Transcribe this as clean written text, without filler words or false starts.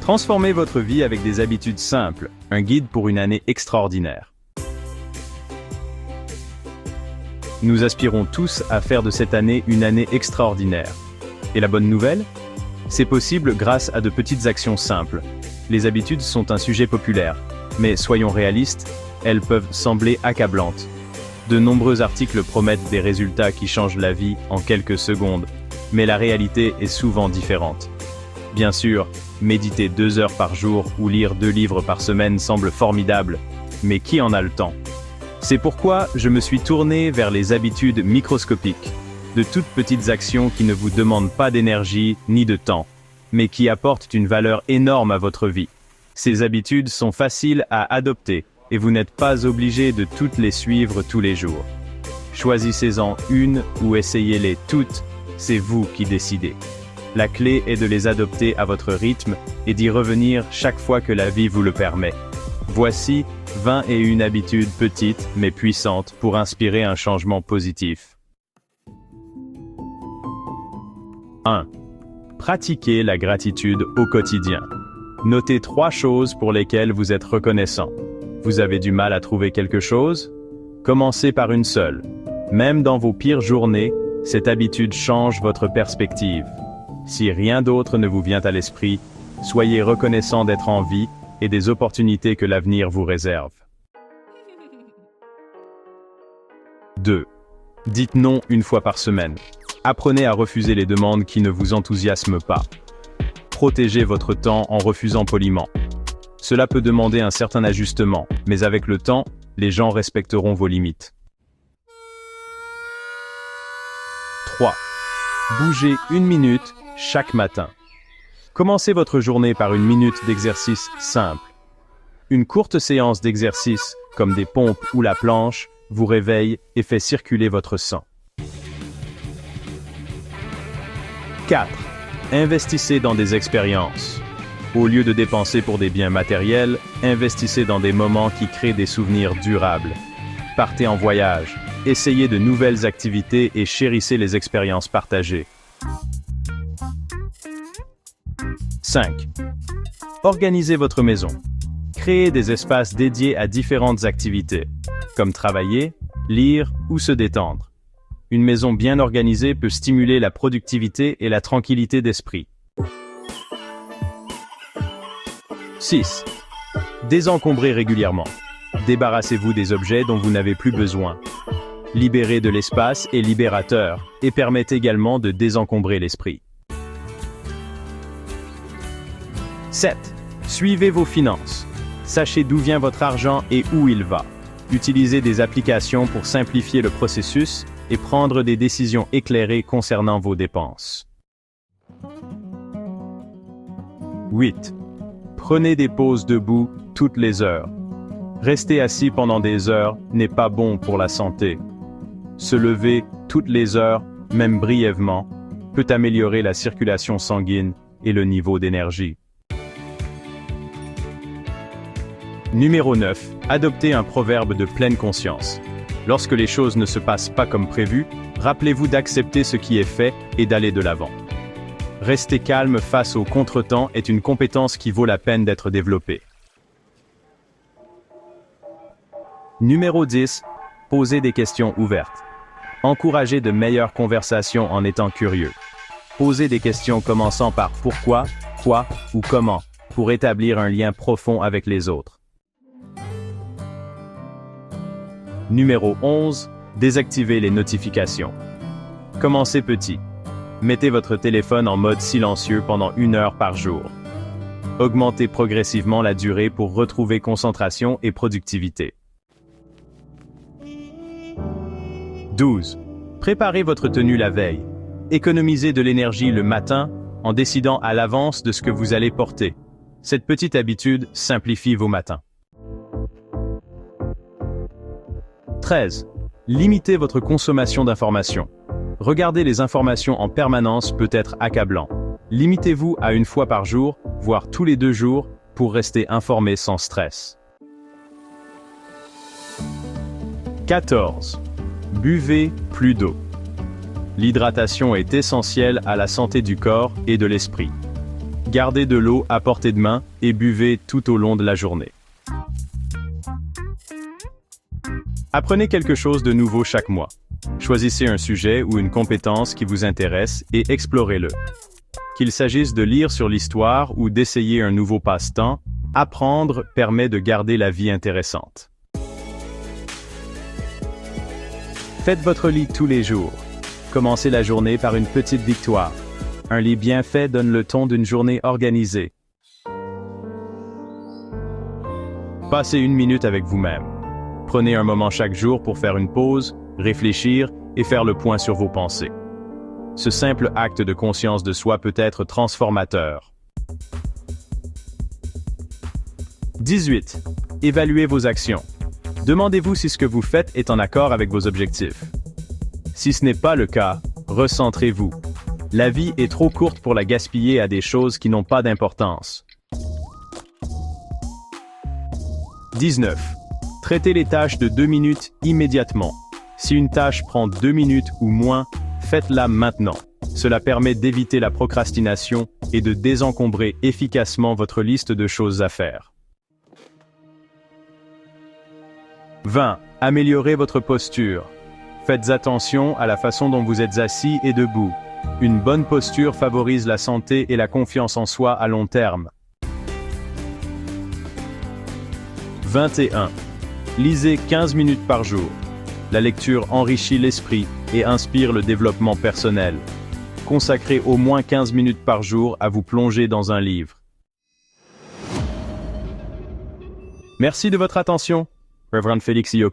Transformez votre vie avec des habitudes simples, un guide pour une année extraordinaire. Nous aspirons tous à faire de cette année une année extraordinaire. Et la bonne nouvelle? C'est possible grâce à de petites actions simples. Les habitudes sont un sujet populaire, mais soyons réalistes, elles peuvent sembler accablantes. De nombreux articles promettent des résultats qui changent la vie en quelques secondes, mais la réalité est souvent différente. Bien sûr, méditer 2 heures par jour ou lire 2 livres par semaine semble formidable, mais qui en a le temps? C'est pourquoi je me suis tourné vers les habitudes microscopiques, de toutes petites actions qui ne vous demandent pas d'énergie ni de temps, mais qui apportent une valeur énorme à votre vie. Ces habitudes sont faciles à adopter et vous n'êtes pas obligé de toutes les suivre tous les jours. Choisissez-en une ou essayez-les toutes, c'est vous qui décidez. La clé est de les adopter à votre rythme et d'y revenir chaque fois que la vie vous le permet. Voici 21 habitudes petites mais puissantes pour inspirer un changement positif. 1. Pratiquez la gratitude au quotidien. Notez 3 choses pour lesquelles vous êtes reconnaissant. Vous avez du mal à trouver quelque chose? Commencez par une seule. Même dans vos pires journées, cette habitude change votre perspective. Si rien d'autre ne vous vient à l'esprit, soyez reconnaissant d'être en vie et des opportunités que l'avenir vous réserve. 2. Dites non une fois par semaine. Apprenez à refuser les demandes qui ne vous enthousiasment pas. Protégez votre temps en refusant poliment. Cela peut demander un certain ajustement, mais avec le temps, les gens respecteront vos limites. 3. Bougez 1 minute chaque matin. Commencez votre journée par 1 minute d'exercice simple. Une courte séance d'exercice, comme des pompes ou la planche, vous réveille et fait circuler votre sang. 4. Investissez dans des expériences. Au lieu de dépenser pour des biens matériels, investissez dans des moments qui créent des souvenirs durables. Partez en voyage, essayez de nouvelles activités et chérissez les expériences partagées. 5. Organisez votre maison. Créez des espaces dédiés à différentes activités, comme travailler, lire ou se détendre. Une maison bien organisée peut stimuler la productivité et la tranquillité d'esprit. 6. Désencombrez régulièrement. Débarrassez-vous des objets dont vous n'avez plus besoin. Libérer de l'espace est libérateur et permet également de désencombrer l'esprit. 7. Suivez vos finances. Sachez d'où vient votre argent et où il va. Utilisez des applications pour simplifier le processus et prendre des décisions éclairées concernant vos dépenses. 8. Prenez des pauses debout toutes les heures. Rester assis pendant des heures n'est pas bon pour la santé. Se lever toutes les heures, même brièvement, peut améliorer la circulation sanguine et le niveau d'énergie. Numéro 9. Adoptez un proverbe de pleine conscience. Lorsque les choses ne se passent pas comme prévu, rappelez-vous d'accepter ce qui est fait et d'aller de l'avant. Rester calme face aux contretemps est une compétence qui vaut la peine d'être développée. Numéro 10. Posez des questions ouvertes. Encouragez de meilleures conversations en étant curieux. Posez des questions commençant par pourquoi, quoi ou comment, pour établir un lien profond avec les autres. Numéro 11. Désactivez les notifications. Commencez petit. Mettez votre téléphone en mode silencieux pendant 1 heure par jour. Augmentez progressivement la durée pour retrouver concentration et productivité. 12. Préparez votre tenue la veille. Économisez de l'énergie le matin en décidant à l'avance de ce que vous allez porter. Cette petite habitude simplifie vos matins. 13. Limitez votre consommation d'informations. Regarder les informations en permanence peut être accablant. Limitez-vous à 1 fois par jour, voire tous les 2 jours, pour rester informé sans stress. 14. Buvez plus d'eau. L'hydratation est essentielle à la santé du corps et de l'esprit. Gardez de l'eau à portée de main et buvez tout au long de la journée. Apprenez quelque chose de nouveau chaque mois. Choisissez un sujet ou une compétence qui vous intéresse et explorez-le. Qu'il s'agisse de lire sur l'histoire ou d'essayer un nouveau passe-temps, apprendre permet de garder la vie intéressante. Faites votre lit tous les jours. Commencez la journée par une petite victoire. Un lit bien fait donne le ton d'une journée organisée. Passez 1 minute avec vous-même. Prenez un moment chaque jour pour faire une pause, réfléchir et faire le point sur vos pensées. Ce simple acte de conscience de soi peut être transformateur. 18. Évaluez vos actions. Demandez-vous si ce que vous faites est en accord avec vos objectifs. Si ce n'est pas le cas, recentrez-vous. La vie est trop courte pour la gaspiller à des choses qui n'ont pas d'importance. 19. Traitez les tâches de 2 minutes immédiatement. Si une tâche prend 2 minutes ou moins, faites-la maintenant. Cela permet d'éviter la procrastination et de désencombrer efficacement votre liste de choses à faire. 20. Améliorez votre posture. Faites attention à la façon dont vous êtes assis et debout. Une bonne posture favorise la santé et la confiance en soi à long terme. 21. Lisez 15 minutes par jour. La lecture enrichit l'esprit et inspire le développement personnel. Consacrez au moins 15 minutes par jour à vous plonger dans un livre. Merci de votre attention. Reverend Félix Iyoko.